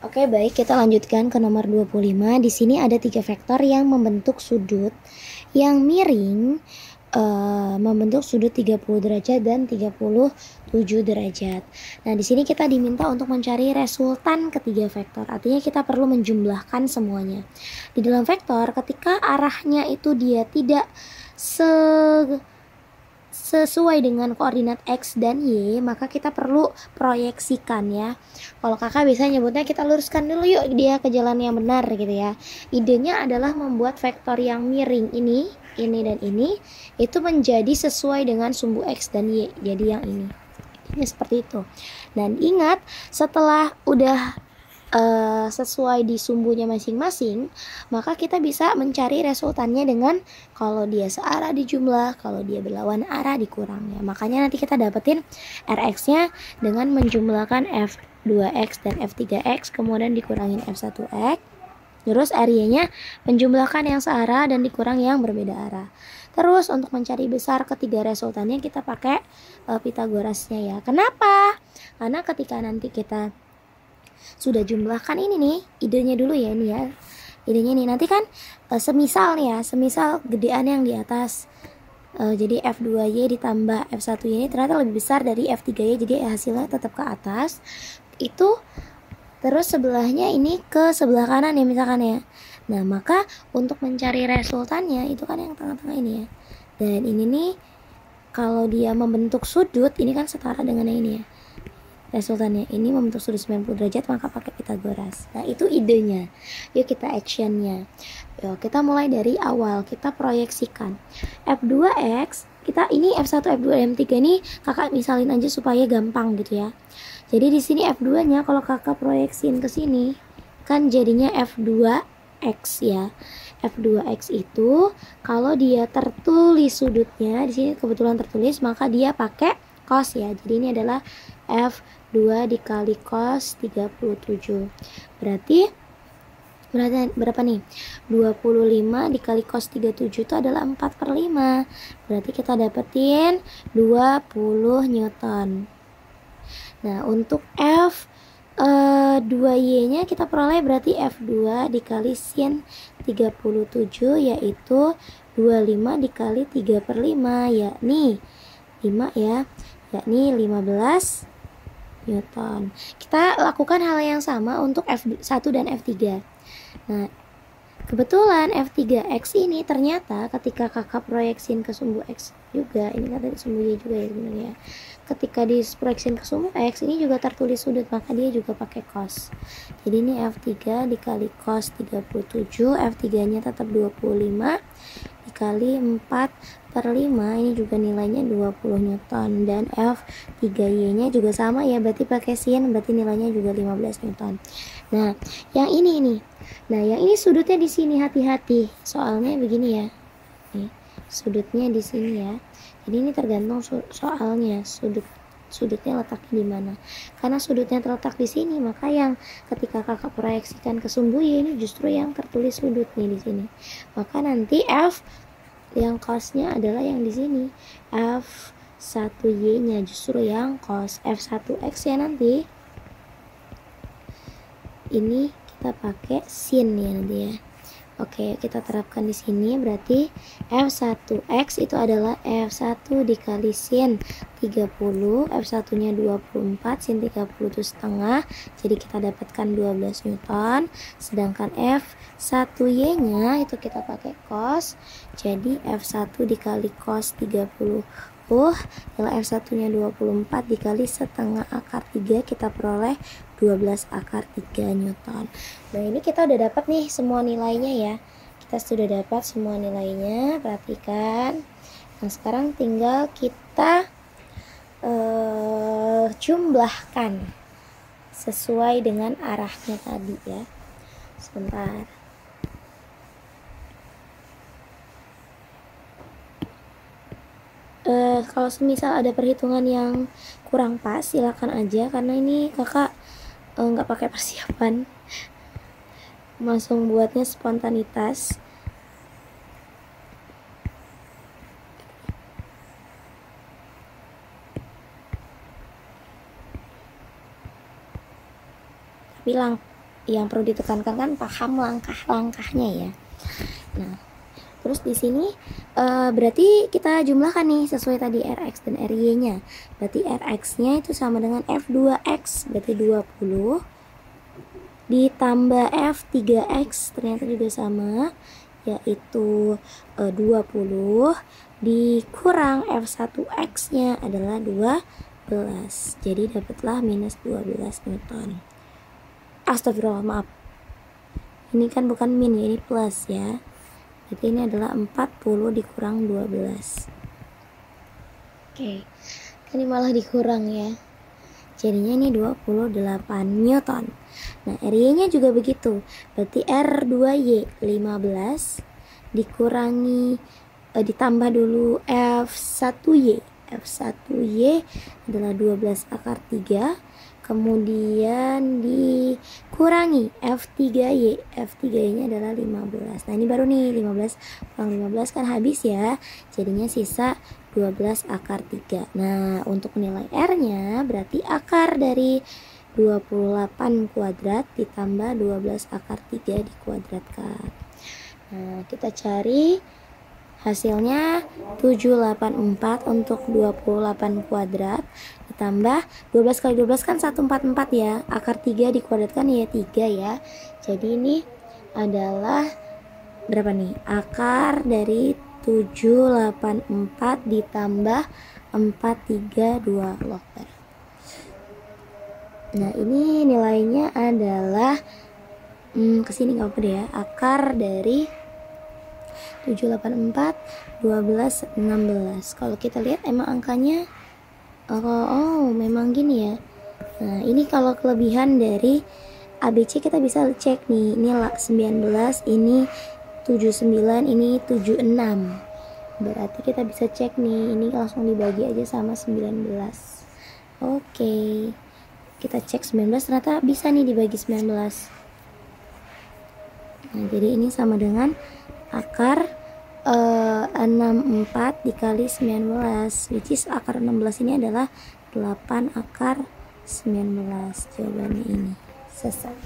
Oke, baik, kita lanjutkan ke nomor 25. Di sini ada 3 vektor yang membentuk sudut yang miring, membentuk sudut 30 derajat dan 37 derajat. Nah, di sini kita diminta untuk mencari resultan ketiga vektor. Artinya kita perlu menjumlahkan semuanya. Di dalam vektor, ketika arahnya itu dia tidak sesuai dengan koordinat X dan Y, maka kita perlu proyeksikan ya. Kalau kakak bisa nyebutnya kita luruskan dulu yuk dia ke jalan yang benar gitu ya. Idenya adalah membuat vektor yang miring ini dan ini itu menjadi sesuai dengan sumbu X dan Y. Jadi yang ini. Ini seperti itu. Dan ingat, setelah udah sesuai di sumbunya masing-masing, maka kita bisa mencari resultannya dengan kalau dia searah dijumlah, kalau dia berlawan arah dikurang ya. Makanya nanti kita dapetin Rx-nya dengan menjumlahkan F2x dan F3x kemudian dikurangin F1x. Terus RY-nya menjumlahkan yang searah dan dikurang yang berbeda arah. Terus untuk mencari besar ketiga resultannya kita pakai Pitagorasnya ya. Kenapa? Karena ketika nanti kita sudah jumlahkan ini nih, idenya dulu ya ini ya. Idenya nih nanti kan semisal nih ya, semisal gedean yang di atas. Jadi F2Y ditambah F1Y ini ternyata lebih besar dari F3Y, jadi hasilnya tetap ke atas. Itu terus sebelahnya ini ke sebelah kanan ya misalkan ya. Nah, maka untuk mencari resultannya itu kan yang tengah-tengah ini ya. Dan ini nih kalau dia membentuk sudut ini kan setara dengan yang ini ya. Resultannya ini membentuk sudut 90 derajat, maka pakai Pitagoras. Nah, itu idenya. Yuk kita actionnya. Yuk kita mulai dari awal, kita proyeksikan F2x, kita ini F1, F2, M3 ini kakak misalin aja supaya gampang gitu ya. Jadi di sini F2 nya kalau kakak proyeksiin ke sini kan jadinya F2x ya. F2x itu kalau dia tertulis sudutnya di sini kebetulan tertulis, maka dia pakai cos ya. Jadi ini adalah F2 dikali cos 37. Berarti berapa nih? 25 dikali cos 37 itu adalah 4/5. Berarti kita dapetin 20 Newton. Nah, untuk F2Y nya kita peroleh berarti F2 dikali sin 37 yaitu 25 dikali 3/5 yakni 5 ya, yakni 15 Newton. Kita lakukan hal yang sama untuk F1 dan F3. Nah, kebetulan F3X ini ternyata ketika kakak proyeksin ke sumbu X juga, ini kan tadi sumbu Y juga ya sebenarnya. Ketika diproyeksin ke sumbu X ini juga tertulis sudut, maka dia juga pakai cos. Jadi ini F3 dikali cos 37, F3 nya tetap 25 dikali 4/5, ini juga nilainya 20 Newton. Dan F3Y nya juga sama ya, berarti pakai sin, berarti nilainya juga 15 Newton. Nah, yang ini nih. Nah, yang ini sudutnya di sini, hati-hati. Soalnya begini ya. Nih, sudutnya di sini ya. Jadi ini tergantung soalnya sudutnya letaknya di mana. Karena sudutnya terletak di sini, maka yang ketika kakak proyeksikan ke sumbu Y ini justru yang tertulis sudut nih di sini. Maka nanti F yang cosnya adalah yang di sini. F1Y-nya justru yang cos. F1X ya nanti. Ini kita pakai sin ya nanti ya. Oke, kita terapkan di sini berarti F1X itu adalah F1 dikali sin 30, F1-nya 24, sin 30 itu setengah, jadi kita dapatkan 12 Newton. Sedangkan F1Y-nya itu kita pakai cos, jadi F1 dikali cos 30 adalah F1-nya 24 dikali setengah akar 3, kita peroleh 12 akar 3 Newton. Nah, ini kita udah dapat nih semua nilainya ya. Kita sudah dapat semua nilainya, perhatikan. Nah, sekarang tinggal kita jumlahkan sesuai dengan arahnya tadi ya. Sebentar. Kalau semisal ada perhitungan yang kurang pas, silakan aja, karena ini kakak nggak pakai persiapan, langsung buatnya spontanitas. tapi yang perlu ditekankan kan paham langkah-langkahnya ya. Nah, terus di sini berarti kita jumlahkan nih sesuai tadi Rx dan Ry-nya. Berarti Rx-nya itu sama dengan F2X, berarti 20 ditambah F3X ternyata juga sama, yaitu 20 dikurang F1X-nya adalah 12. Jadi dapatlah minus 12 Newton. Astagfirullah, maaf. Ini kan bukan min ya, ini plus ya. Jadi ini adalah 40 dikurang 12. Oke. Ini malah dikurang ya. Jadinya ini 28 Newton. Nah, Ry-nya juga begitu. Berarti R2Y 15 dikurangi ditambah dulu F1Y. F1Y adalah 12 akar 3. Kemudian dikurangi F3Y. F3Y-nya adalah 15. Nah, ini baru nih 15 kurang 15 kan habis ya. Jadinya sisa 12 akar 3. Nah, untuk nilai R-nya berarti akar dari 28 kuadrat ditambah 12 akar 3 dikuadratkan. Nah, kita cari hasilnya 784 untuk 28 kuadrat ditambah 12 kali 12 kan 144 ya. Akar 3 dikuadratkan ya 3 ya. Jadi ini adalah berapa nih? Akar dari 784 ditambah 432 log per. Nah, ini nilainya adalah kesini nggak apa deh ya. Akar dari 784 12 16. Kalau kita lihat emang angkanya memang gini ya. Nah, ini kalau kelebihan dari ABC kita bisa cek nih. Ini 19, ini 79, ini 76. Berarti kita bisa cek nih, ini langsung dibagi aja sama 19. Oke. Kita cek 19 ternyata bisa nih dibagi 19. Nah, jadi ini sama dengan akar 64 dikali 19, which is akar 16 ini adalah 8 akar 19. Jawabannya ini. Selesai.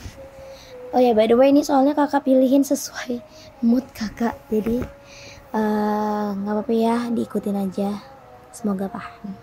Oh ya, by the way ini soalnya kakak pilihin sesuai mood kakak, jadi nggak apa-apa ya, diikutin aja. Semoga paham.